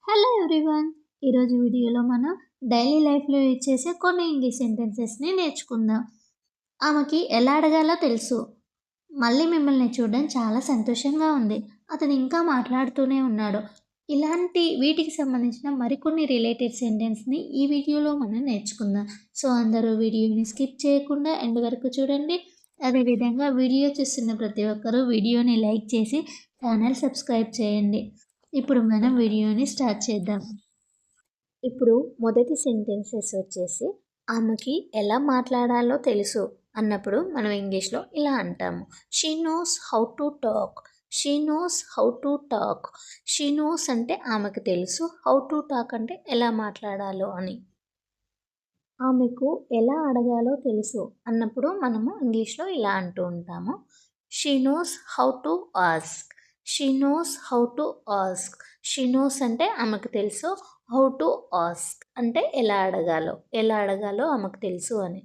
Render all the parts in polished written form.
Hello everyone. ఈరోజు వీడియోలో మనం డైలీ లైఫ్లో యూజ్ చేసే కొన్ని ఇంగ్లీష్ సెంటెన్సెస్ని నేర్చుకుందాం. ఆమెకి ఎలా అడగాలో తెలుసు. మళ్ళీ మిమ్మల్ని చూడడం చాలా సంతోషంగా ఉంది. అతను ఇంకా మాట్లాడుతూనే ఉన్నాడు. ఇలాంటి వీటికి సంబంధించిన మరికొన్ని రిలేటెడ్ సెంటెన్స్ని ఈ వీడియోలో మనం నేర్చుకుందాం. సో అందరూ వీడియోని స్కిప్ చేయకుండా ఎండ్ వరకు చూడండి. అదేవిధంగా వీడియో చూస్తున్న ప్రతి ఒక్కరూ వీడియోని లైక్ చేసి ఛానల్ సబ్స్క్రైబ్ చేయండి. ఇప్పుడు మనం వీడియోని స్టార్ట్ చేద్దాం. ఇప్పుడు మొదటి సెంటెన్సెస్ వచ్చేసి ఆమెకి ఎలా మాట్లాడాలో తెలుసు అన్నప్పుడు మనం ఇంగ్లీష్లో ఇలా అంటాము. She knows how to talk. She knows how to talk. She knows అంటే ఆమెకు తెలుసు, హౌ టు టాక్ అంటే ఎలా మాట్లాడాలో అని. ఆమెకు ఎలా అడగాలో తెలుసు అన్నప్పుడు మనము ఇంగ్లీష్లో ఇలా అంటూ ఉంటాము. She knows how to ask. She knows how to ask. She knows అంటే ఆమెకు తెలుసు, హౌ టు ఆస్క్ అంటే ఎలా అడగాలో ఆమెకు తెలుసు అని.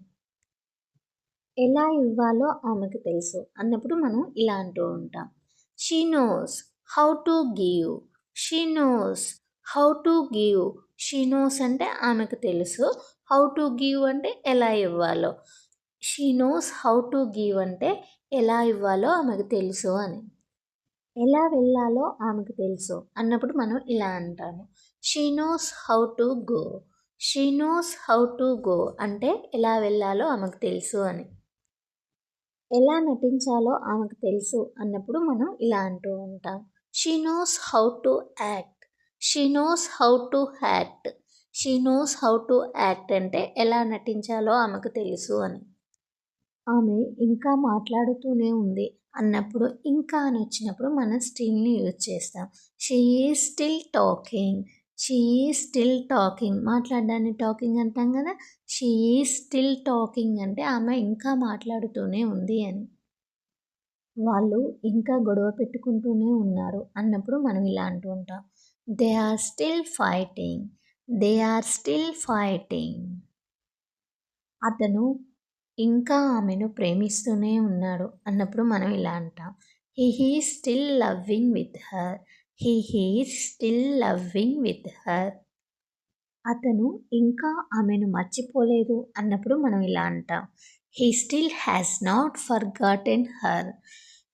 ఎలా ఇవ్వాలో ఆమెకు తెలుసు అన్నప్పుడు మనం ఇలా అంటూ ఉంటాం. She knows how to give. She knows how to give. She knows అంటే ఆమెకు తెలుసు, హౌ టు గివ్ అంటే ఎలా ఇవ్వాలో. She knows how to give అంటే ఎలా ఇవ్వాలో ఆమెకు తెలుసు అని. ఎలా వెళ్ళాలో ఆమెకు తెలుసు అన్నప్పుడు మనం ఇలా అంటాము. She knows how to go. She knows how to go అంటే ఎలా వెళ్ళాలో ఆమెకు తెలుసు అని. ఎలా నటించాలో ఆమెకు తెలుసు అన్నప్పుడు మనం ఇలా అంటూ ఉంటాం. She knows how to act. She knows how to act. She knows how to act అంటే ఎలా నటించాలో ఆమెకు తెలుసు అని. ఆమె ఇంకా మాట్లాడుతూనే ఉంది అన్నప్పుడు ఇంకా అని వచ్చినప్పుడు మనం స్టిల్ని యూజ్ చేస్తాం. She is still talking. She is still talking. మాట్లాడడాన్ని టాకింగ్ అంటాం కదా. షీ ఈజ్ స్టిల్ టాకింగ్ అంటే ఆమె ఇంకా మాట్లాడుతూనే ఉంది అని. వాళ్ళు ఇంకా గొడవ పెట్టుకుంటూనే ఉన్నారు అన్నప్పుడు మనం ఇలా అంటూ ఉంటాం. They are still fighting. They are still fighting. అతను ఇంకా ఆమెను ప్రేమిస్తూనే ఉన్నాడు అన్నప్పుడు మనం ఇలా అంటాం. He is still loving with her. He is still loving with her. అతను ఇంకా ఆమెను మర్చిపోలేదు అన్నప్పుడు మనం ఇలా అంటాం. He still has not forgotten her.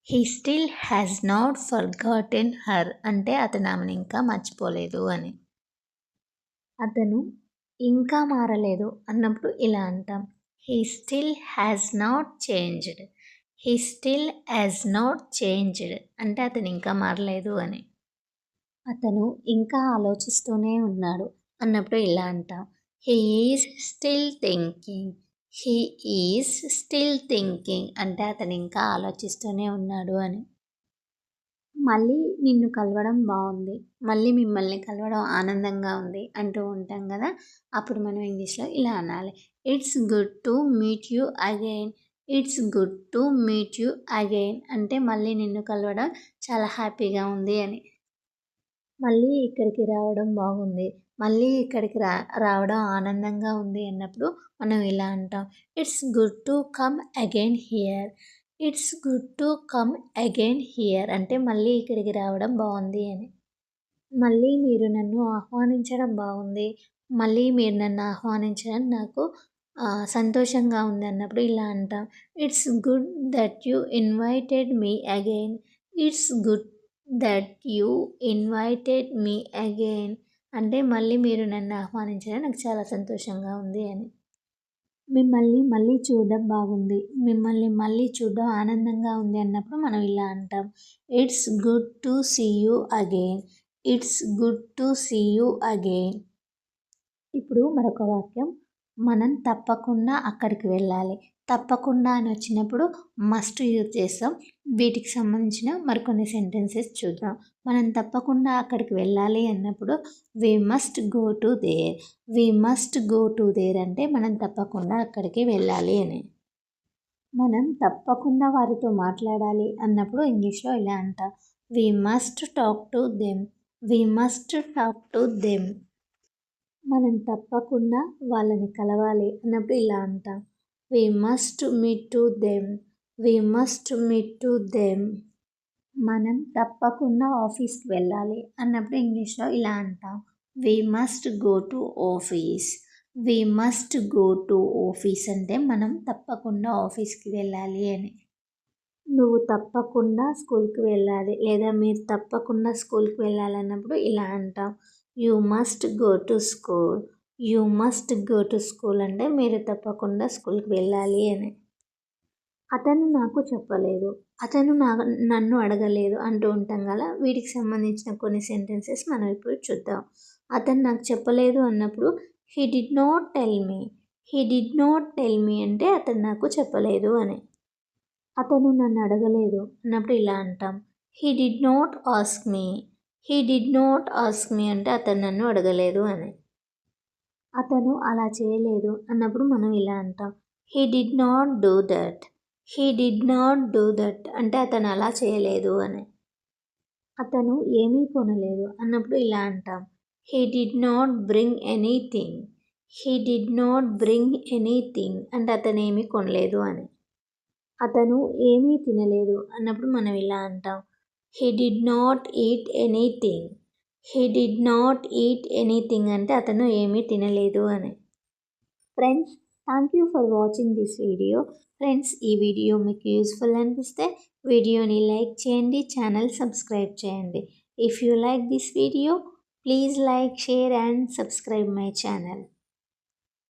He still has not forgotten her అంటే అతను ఆమెను ఇంకా మర్చిపోలేదు అని. అతను ఇంకా మారలేదు అన్నప్పుడు ఇలా అంటాం. He still has not changed. He still has not changed అంటే అతను ఇంకా మారలేదు అని. అతను ఇంకా ఆలోచిస్తూనే ఉన్నాడు అన్నప్పుడు ఇలా అంటాం. He is still thinking. He is still thinking అంటే అతను ఇంకా ఆలోచిస్తూనే ఉన్నాడు అని. మళ్ళీ నిన్ను కలవడం బాగుంది, మళ్ళీ మిమ్మల్ని కలవడం ఆనందంగా ఉంది అంటూ ఉంటాం కదా. అప్పుడు మనం ఇంగ్లీష్లో ఇలా అనాలి. It's good to meet you again. It's good to meet you again అంటే మళ్ళీ నిన్ను కలవడం చాలా హ్యాపీగా ఉంది అని. మళ్ళీ ఇక్కడికి రావడం బాగుంది, మళ్ళీ ఇక్కడికి రావడం ఆనందంగా ఉంది అన్నప్పుడు మనం ఇలా అంటాం. It's good to come again here. It's good to come again here అంటే మళ్ళీ ఇక్కడికి రావడం బాగుంది అని. మళ్ళీ మీరు నన్ను ఆహ్వానించడం బాగుంది, మళ్ళీ మీరు నన్ను ఆహ్వానించడం నాకు సంతోషంగా ఉంది అన్నప్పుడు ఇలా అంటాం. It's good that you invited me again. It's good that you invited me again అంటే మళ్ళీ మీరు నన్ను ఆహ్వానించడం నాకు చాలా సంతోషంగా ఉంది అని. మిమ్మల్ని మళ్ళీ చూడడం బాగుంది, మిమ్మల్ని మళ్ళీ చూడడం ఆనందంగా ఉంది అన్నప్పుడు మనం ఇలా అంటాం. It's good to see you again. It's good to see you again. ఇప్పుడు మరొక వాక్యం. మనం తప్పకుండా అక్కడికి వెళ్ళాలి. తప్పకుండా అని వచ్చినప్పుడు మస్ట్ యూజ్ చేస్తాం. వీటికి సంబంధించిన మరికొన్ని సెంటెన్సెస్ చూద్దాం. మనం తప్పకుండా అక్కడికి వెళ్ళాలి అన్నప్పుడు we must go to there. We must go to there అంటే మనం తప్పకుండా అక్కడికి వెళ్ళాలి అని. మనం తప్పకుండా వారితో మాట్లాడాలి అన్నప్పుడు ఇంగ్లీష్లో ఇలా అంటాం. We must talk to them. We must talk to them. మనం తప్పకుండా వాళ్ళని కలవాలి అన్నప్పుడు ఇలా అంటాం. We must meet to them. We must meet to them. మనం తప్పకుండా ఆఫీస్కి వెళ్ళాలి అన్నప్పుడు ఇంగ్లీష్లో ఇలా అంటాం. We must go to office. We must go to office అంటే మనం తప్పకుండా ఆఫీస్కి వెళ్ళాలి అని. నువ్వు తప్పకుండా స్కూల్కి వెళ్ళాలి లేదా మీరు తప్పకుండా స్కూల్కి వెళ్ళాలన్నప్పుడు ఇలా అంటాం. You must go to school. You must go to school అంటే మీరు తప్పకుండా స్కూల్కి వెళ్ళాలి అని. అతను నాకు చెప్పలేదు, అతను నన్ను అడగలేదు అంటూ ఉంటాం కదా. వీటికి సంబంధించిన కొన్ని సెంటెన్సెస్ మనం ఇప్పుడు చూద్దాం. అతను నాకు చెప్పలేదు అన్నప్పుడు he did not tell me. He did not tell me అంటే అతను నాకు చెప్పలేదు అని. అతను నన్ను అడగలేదు అన్నప్పుడు ఇలా అంటాం. He did not ask me. He did not ask me అంటే అతను నన్ను అడగలేదు అని. అతను అలా చేయలేదు అన్నప్పుడు మనం ఇలా అంటాం. He did not do that. He did not do that అంటే అతను అలా చేయలేదు అని. అతను ఏమీ కొనలేదు అన్నప్పుడు ఇలా అంటాం. He did not bring anything. He did not bring anything అంటే అతను ఏమీ కొనలేదు అని. అతను ఏమీ తినలేదు అన్నప్పుడు మనం ఇలా అంటాం. He did not eat anything. He did not eat anything అంటే అతను ఏమీ తినలేదు అని. Friends, thank you for watching this video. Friends, ఈ వీడియో మీకు యూస్ఫుల్ అనిపిస్తే వీడియోని లైక్ చేయండి, ఛానల్ సబ్స్క్రైబ్ చేయండి. If you like this video, please like, share and subscribe my channel.